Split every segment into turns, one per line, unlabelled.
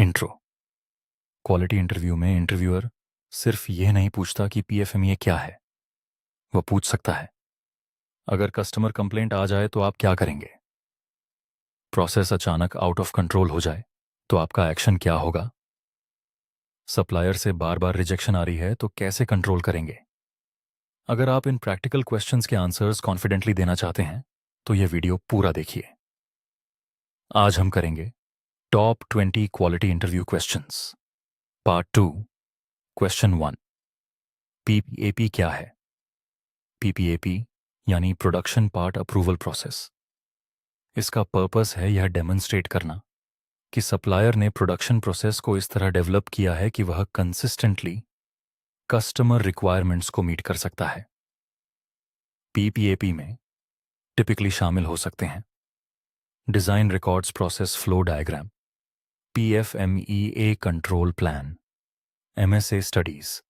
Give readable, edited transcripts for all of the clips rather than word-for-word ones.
Intro. Quality interview में interviewer सिर्फ यह नहीं पूछता कि पीएफएमईए क्या है, वह पूछ सकता है अगर कस्टमर कंप्लेंट आ जाए तो आप क्या करेंगे। प्रोसेस अचानक आउट ऑफ कंट्रोल हो जाए तो आपका एक्शन क्या होगा। सप्लायर से बार बार रिजेक्शन आ रही है तो कैसे कंट्रोल करेंगे। अगर आप इन प्रैक्टिकल क्वेश्चंस के आंसर्स कॉन्फिडेंटली देना चाहते हैं तो यह वीडियो पूरा देखिए। आज हम करेंगे top 20 quality interview questions. Part 2। Question 1, पीपीएपी क्या है। पीपीएपी यानी प्रोडक्शन पार्ट अप्रूवल प्रोसेस। इसका पर्पस है यह डेमोन्स्ट्रेट करना कि सप्लायर ने प्रोडक्शन प्रोसेस को इस तरह डेवलप किया है कि वह कंसिस्टेंटली कस्टमर रिक्वायरमेंट्स को मीट कर सकता है। पीपीएपी में टिपिकली शामिल हो सकते हैं design records process flow diagram, PFMEA control plan, MSA studies,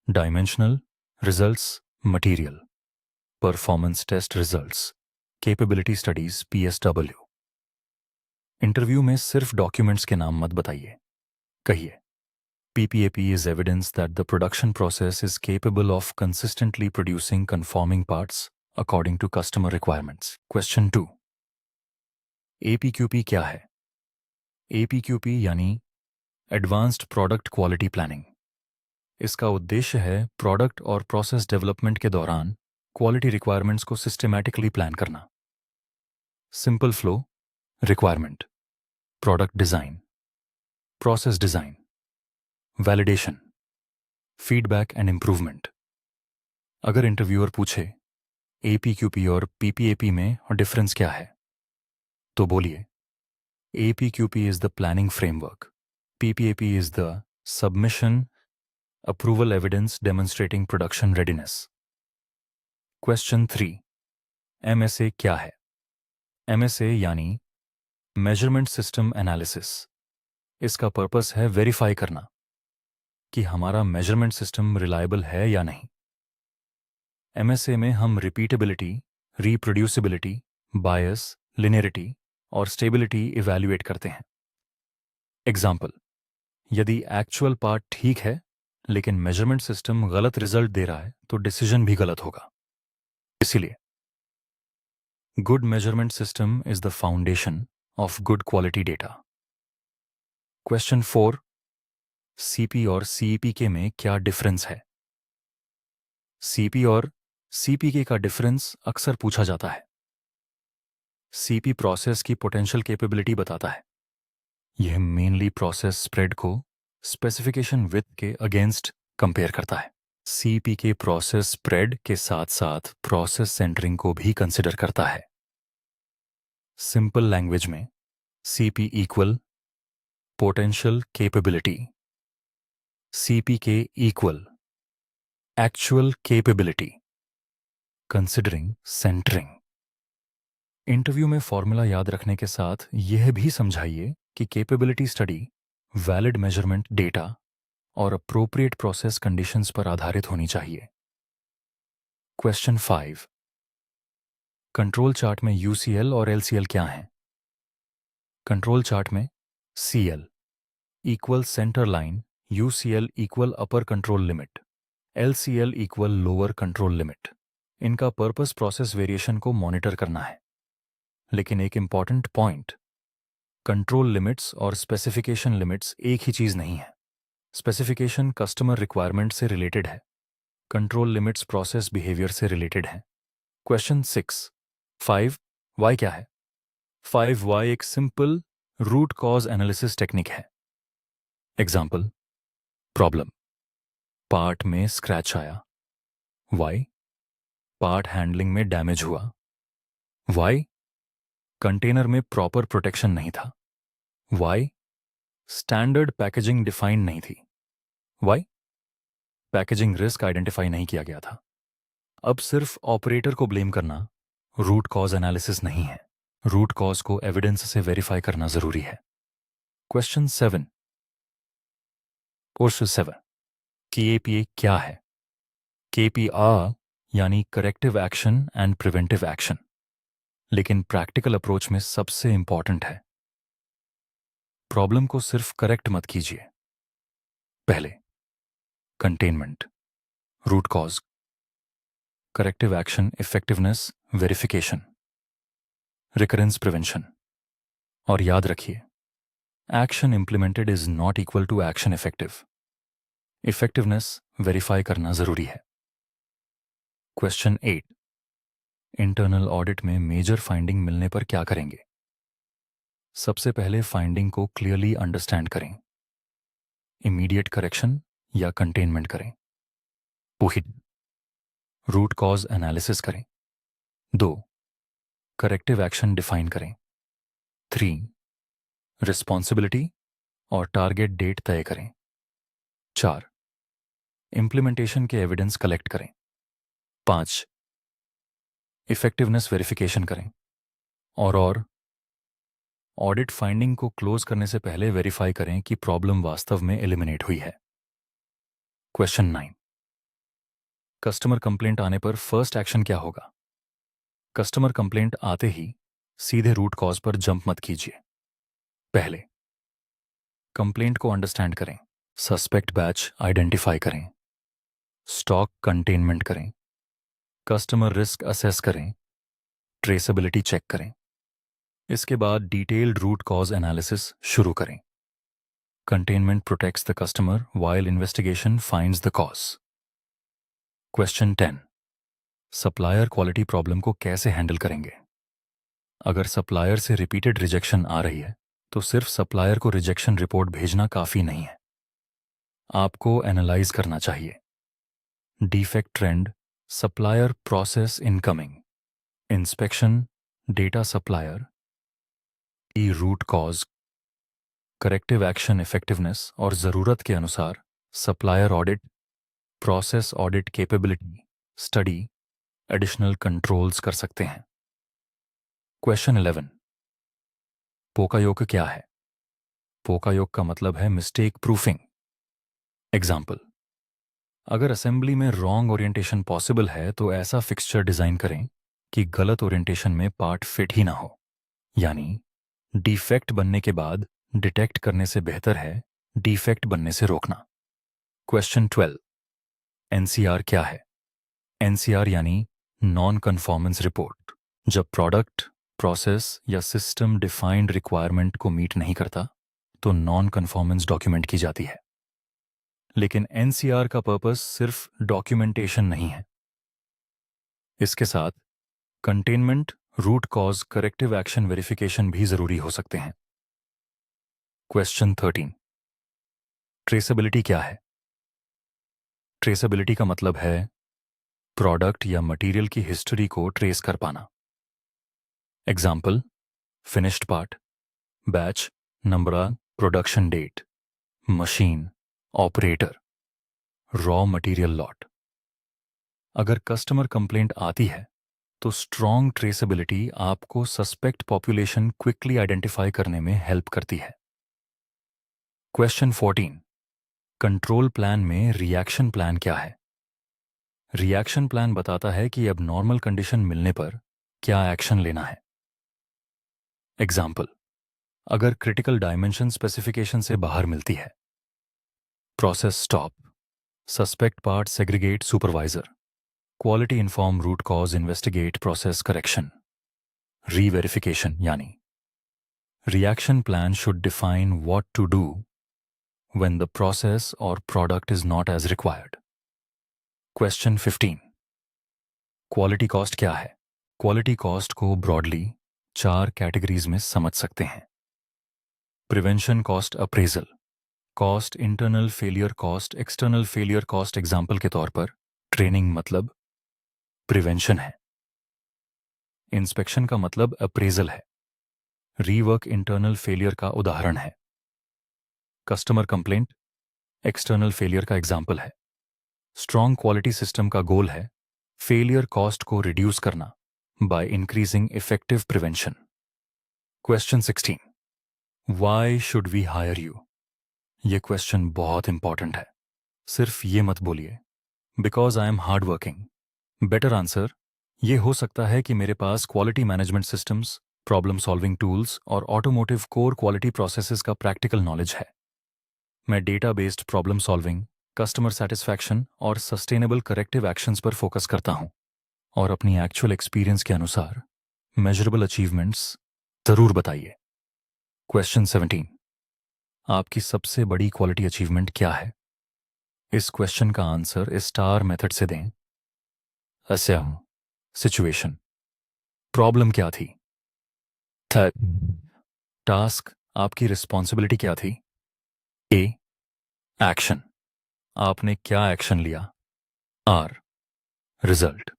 dimensional results material, performance test results, capability studies PSW. Interview में सिर्फ डॉक्यूमेंट्स के नाम मत बताइए, कहिए PPAP is evidence that the production process is capable of consistently producing conforming parts according to customer requirements. Question 2. APQP क्या है। APQP यानी Advanced Product Quality Planning। इसका उद्देश्य है प्रोडक्ट और प्रोसेस डेवलपमेंट के दौरान क्वालिटी रिक्वायरमेंट्स को सिस्टमैटिकली प्लान करना। Simple flow, requirement, product design, process design, validation, feedback and improvement. अगर इंटरव्यूअर पूछे एपीक्यूपी और पीपीएपी में डिफरेंस क्या है, तो बोलिए APQP is the planning framework, PPAP is the submission approval evidence demonstrating production readiness. Question 3, MSA क्या है। एमएसए यानी मेजरमेंट सिस्टम एनालिसिस। इसका पर्पस है वेरीफाई करना कि हमारा मेजरमेंट सिस्टम रिलायबल है या नहीं। एमएसए में हम रिपीटेबिलिटी, रिप्रोड्यूसिबिलिटी, बायस, लिनियरिटी और स्टेबिलिटी इवैल्यूएट करते हैं। एग्जाम्पल, यदि एक्चुअल पार्ट ठीक है लेकिन मेजरमेंट सिस्टम गलत रिजल्ट दे रहा है तो डिसीजन भी गलत होगा। इसीलिए good measurement system is the foundation of good quality data. Question 4, CP और सीपीके में क्या डिफरेंस है। सीपी और सीपीके का डिफरेंस अक्सर पूछा जाता है। सीपी प्रोसेस की पोटेंशियल कैपेबिलिटी बताता है। यह मेनली प्रोसेस स्प्रेड को स्पेसिफिकेशन विथ के अगेंस्ट कंपेयर करता है। सीपीके प्रोसेस स्प्रेड के साथ साथ प्रोसेस सेंटरिंग को भी कंसिडर करता है। सिंपल लैंग्वेज में CP equal potential capability, CPK equal actual capability considering centering. Interview में फॉर्मूला याद रखने के साथ यह भी समझाइए कि capability study valid measurement data और अप्रोप्रिएट प्रोसेस कंडीशंस पर आधारित होनी चाहिए। क्वेश्चन 5, कंट्रोल चार्ट में यूसीएल और एलसीएल क्या हैं। कंट्रोल चार्ट में CL equal center line, UCL equal upper control limit, LCL equal lower control limit. इनका पर्पस प्रोसेस वेरिएशन को मॉनिटर करना है। लेकिन एक इंपॉर्टेंट पॉइंट, कंट्रोल लिमिट्स और स्पेसिफिकेशन लिमिट्स एक ही चीज नहीं है। स्पेसिफिकेशन कस्टमर रिक्वायरमेंट से रिलेटेड है, कंट्रोल लिमिट्स प्रोसेस बिहेवियर से रिलेटेड है। क्वेश्चन 6, 5 वाई क्या है। 5 वाई एक simple root cause analysis technique है। एग्जाम्पल, प्रॉब्लम, पार्ट में स्क्रैच आया। वाई, पार्ट हैंडलिंग में डैमेज हुआ। वाई, कंटेनर में प्रॉपर प्रोटेक्शन नहीं था। वाई, स्टैंडर्ड पैकेजिंग डिफाइन नहीं थी। वाई, पैकेजिंग रिस्क आइडेंटिफाई नहीं किया गया था। अब सिर्फ ऑपरेटर को ब्लेम करना रूट कॉज एनालिसिस नहीं है। रूट कॉज को एविडेंस से वेरीफाई करना जरूरी है। क्वेश्चन 7, पोर्शन 7, केपीए क्या है। केपीआर यानी corrective action and preventive action, लेकिन प्रैक्टिकल अप्रोच में सबसे इंपॉर्टेंट है। प्रॉब्लम को सिर्फ करेक्ट मत कीजिए। पहले containment, root cause, corrective action, effectiveness, verification, recurrence prevention. और याद रखिए, action implemented is not equal to action effective. Effectiveness verify करना जरूरी है। क्वेश्चन 8, इंटरनल ऑडिट में मेजर फाइंडिंग मिलने पर क्या करेंगे? सबसे पहले फाइंडिंग को क्लियरली अंडरस्टैंड करें। इमीडिएट करेक्शन या कंटेनमेंट करें। पुहिड, रूट कॉज एनालिसिस करें। 2, करेक्टिव एक्शन डिफाइन करें। 3, रिस्पॉन्सिबिलिटी और टारगेट डेट तय करें। 4, इंप्लीमेंटेशन के एविडेंस कलेक्ट करें। 5, इफेक्टिवनेस वेरिफिकेशन करें। और ऑडिट फाइंडिंग को क्लोज करने से पहले वेरीफाई करें कि प्रॉब्लम वास्तव में एलिमिनेट हुई है। क्वेश्चन 9, कस्टमर कंप्लेंट आने पर फर्स्ट एक्शन क्या होगा? कस्टमर कंप्लेंट आते ही सीधे रूट कॉज पर जंप मत कीजिए। पहले कंप्लेंट को अंडरस्टैंड करें, सस्पेक्ट बैच आइडेंटिफाई करें, स्टॉक कंटेनमेंट करें, कस्टमर रिस्क असेस करें, ट्रेसेबिलिटी चेक करें। इसके बाद डिटेल्ड रूट कॉज एनालिसिस शुरू करें। Containment protects the customer while investigation finds the cause. Question 10, supplier quality problem को कैसे हैंडल करेंगे? अगर सप्लायर से रिपीटेड रिजेक्शन आ रही है तो सिर्फ सप्लायर को रिजेक्शन रिपोर्ट भेजना काफी नहीं है। आपको एनालाइज करना चाहिए defect trend, supplier process incoming, inspection, data supplier, ई root cause, corrective action effectiveness और जरूरत के अनुसार supplier audit, process audit capability study, additional controls कर सकते हैं। क्वेश्चन 11, पोकायोक क्या है? पोकायोक का मतलब है मिस्टेक प्रूफिंग। एग्जाम्पल, अगर असेंबली में रॉन्ग ओरिएंटेशन पॉसिबल है तो ऐसा फिक्सचर डिजाइन करें कि गलत ओरिएंटेशन में पार्ट फिट ही ना हो। यानी डिफेक्ट बनने के बाद डिटेक्ट करने से बेहतर है डिफेक्ट बनने से रोकना। क्वेश्चन 12, एनसीआर क्या है? एनसीआर यानी नॉन कन्फॉर्मेंस रिपोर्ट। जब प्रोडक्ट, प्रोसेस या सिस्टम डिफाइंड रिक्वायरमेंट को मीट नहीं करता तो नॉन कन्फॉर्मेंस डॉक्यूमेंट की जाती है। लेकिन एनसीआर का पर्पस सिर्फ डॉक्यूमेंटेशन नहीं है। इसके साथ containment, root cause, corrective action verification भी जरूरी हो सकते हैं। क्वेश्चन 13, ट्रेसेबिलिटी क्या है? ट्रेसेबिलिटी का मतलब है प्रोडक्ट या मटेरियल की हिस्ट्री को ट्रेस कर पाना। Example, finished part, batch, number, production date, machine, operator, raw material lot. अगर कस्टमर कंप्लेंट आती है तो स्ट्रॉन्ग ट्रेसेबिलिटी आपको सस्पेक्ट पॉपुलेशन क्विकली आइडेंटिफाई करने में हेल्प करती है। क्वेश्चन 14, कंट्रोल प्लान में रिएक्शन प्लान क्या है? रिएक्शन प्लान बताता है कि अब नॉर्मल कंडीशन मिलने पर क्या एक्शन लेना है। एग्जाम्पल, अगर क्रिटिकल डायमेंशन स्पेसिफिकेशन से बाहर मिलती है, process stop, suspect part segregate supervisor, quality inform root cause investigate process correction, reverification. यानी reaction plan should define what to do when the process or product is not as required. Question 15, quality cost क्या है? Quality cost को broadly 4 categories में समझ सकते हैं। Prevention cost appraisal, cost internal failure cost, external failure cost. Example के तौर पर ट्रेनिंग मतलब प्रिवेंशन है, इंस्पेक्शन का मतलब अप्रेजल है, रीवर्क इंटरनल फेलियर का उदाहरण है, कस्टमर कंप्लेंट एक्सटर्नल फेलियर का एग्जाम्पल है। स्ट्रॉन्ग क्वालिटी सिस्टम का गोल है फेलियर कॉस्ट को रिड्यूस करना by increasing effective prevention. Question 16, why should we hire you? ये क्वेश्चन बहुत इंपॉर्टेंट है। सिर्फ ये मत बोलिए because I am hard working. Better answer ये हो सकता है कि मेरे पास quality management systems problem solving tools और ऑटोमोटिव कोर क्वालिटी प्रोसेसेस का प्रैक्टिकल नॉलेज है। मैं data based problem solving, customer satisfaction और सस्टेनेबल करेक्टिव एक्शंस पर फोकस करता हूं और अपनी एक्चुअल एक्सपीरियंस के अनुसार मेजरेबल अचीवमेंट्स जरूर बताइए। क्वेश्चन 17, आपकी सबसे बड़ी क्वालिटी अचीवमेंट क्या है? इस क्वेश्चन का आंसर इस स्टार मेथड से दें। असम, सिचुएशन, प्रॉब्लम क्या थी? टास्क, आपकी रिस्पॉन्सिबिलिटी क्या थी? ए, एक्शन, आपने क्या एक्शन लिया? आर, रिजल्ट,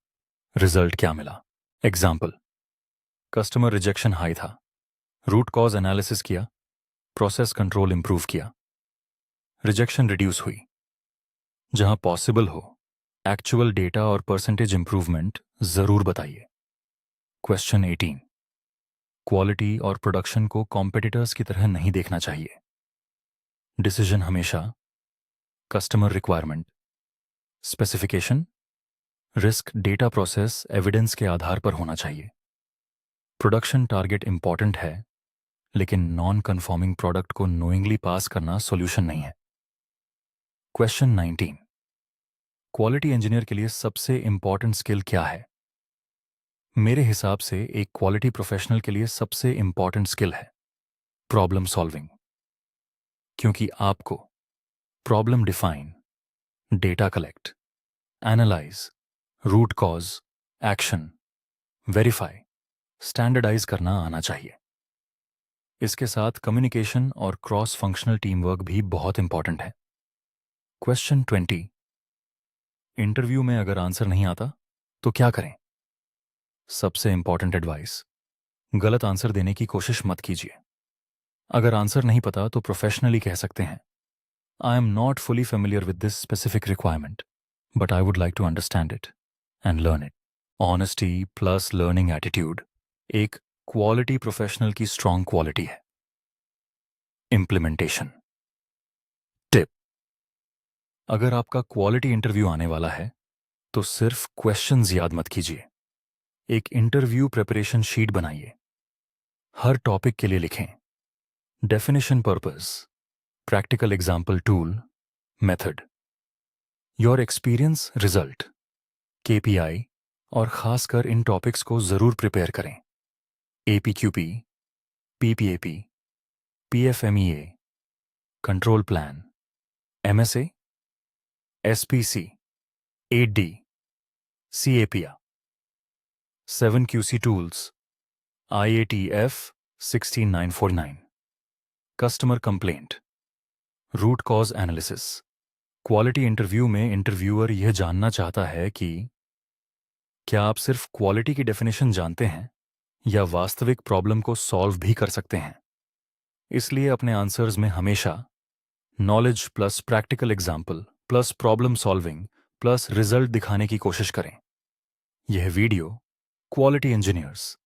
रिजल्ट क्या मिला? एग्जाम्पल, कस्टमर रिजेक्शन हाई था, रूट कॉज एनालिसिस किया, प्रोसेस कंट्रोल इंप्रूव किया, रिजेक्शन रिड्यूस हुई। जहां पॉसिबल हो एक्चुअल डेटा और परसेंटेज इंप्रूवमेंट जरूर बताइए। क्वेश्चन 18, क्वालिटी और प्रोडक्शन को कॉम्पिटिटर्स की तरह नहीं देखना चाहिए। डिसीजन हमेशा customer requirement, specification, risk, data process, evidence के आधार पर होना चाहिए। प्रोडक्शन टारगेट इंपॉर्टेंट है, लेकिन नॉन कन्फॉर्मिंग प्रोडक्ट को नोइंगली पास करना सॉल्यूशन नहीं है। क्वेश्चन 19, क्वालिटी इंजीनियर के लिए सबसे इंपॉर्टेंट स्किल क्या है? मेरे हिसाब से एक क्वालिटी प्रोफेशनल के लिए सबसे इंपॉर्टेंट स्किल है प्रॉब्लम सॉल्विंग, क्योंकि आपको problem define, data collect, analyse, root cause, action, verify, standardise करना आना चाहिए। इसके साथ कम्युनिकेशन और क्रॉस फंक्शनल टीम वर्क भी बहुत इंपॉर्टेंट है। क्वेश्चन 20, इंटरव्यू में अगर आंसर नहीं आता तो क्या करें? सबसे इंपॉर्टेंट एडवाइस, गलत आंसर देने की कोशिश मत कीजिए। अगर आंसर नहीं पता तो प्रोफेशनली कह सकते हैं, I am not fully familiar with this specific requirement, but I would like to understand it and learn it. Honesty plus learning attitude एक क्वालिटी प्रोफेशनल की स्ट्रांग क्वालिटी है। इम्प्लीमेंटेशन टिप, अगर आपका क्वालिटी इंटरव्यू आने वाला है तो सिर्फ क्वेश्चंस याद मत कीजिए, एक इंटरव्यू प्रिपरेशन शीट बनाइए। हर टॉपिक के लिए लिखें definition, purpose, practical example, tool, method, your experience, result, KPI, और खासकर इन टॉपिक्स को जरूर प्रिपेयर करें। APQP, PPAP, PFMEA, control plan, MSA, SPC, 8D, CAPA, 7QC tools, IATF 16949, customer complaint, root cause analysis. Quality interview में interviewer यह जानना चाहता है कि क्या आप सिर्फ क्वालिटी की डेफिनेशन जानते हैं या वास्तविक प्रॉब्लम को सॉल्व भी कर सकते हैं। इसलिए अपने आंसर्स में हमेशा knowledge plus practical example plus problem solving plus result दिखाने की कोशिश करें। यह video quality engineers,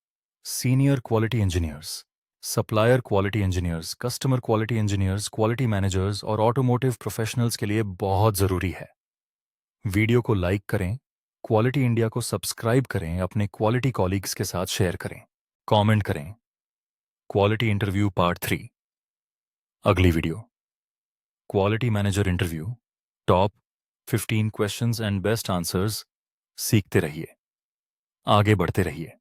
senior quality engineers, supplier quality engineers, customer quality engineers, quality managers और ऑटोमोटिव प्रोफेशनल्स के लिए बहुत ज़रूरी है। वीडियो को लाइक करें, क्वालिटी इंडिया को सब्सक्राइब करें, अपने क्वालिटी कॉलीग्स के साथ शेयर करें, कमेंट करें। क्वालिटी इंटरव्यू पार्ट 3, अगली video quality manager interview, top 15 questions and best answers. सीखते रहिए, आगे बढ़ते रहिए।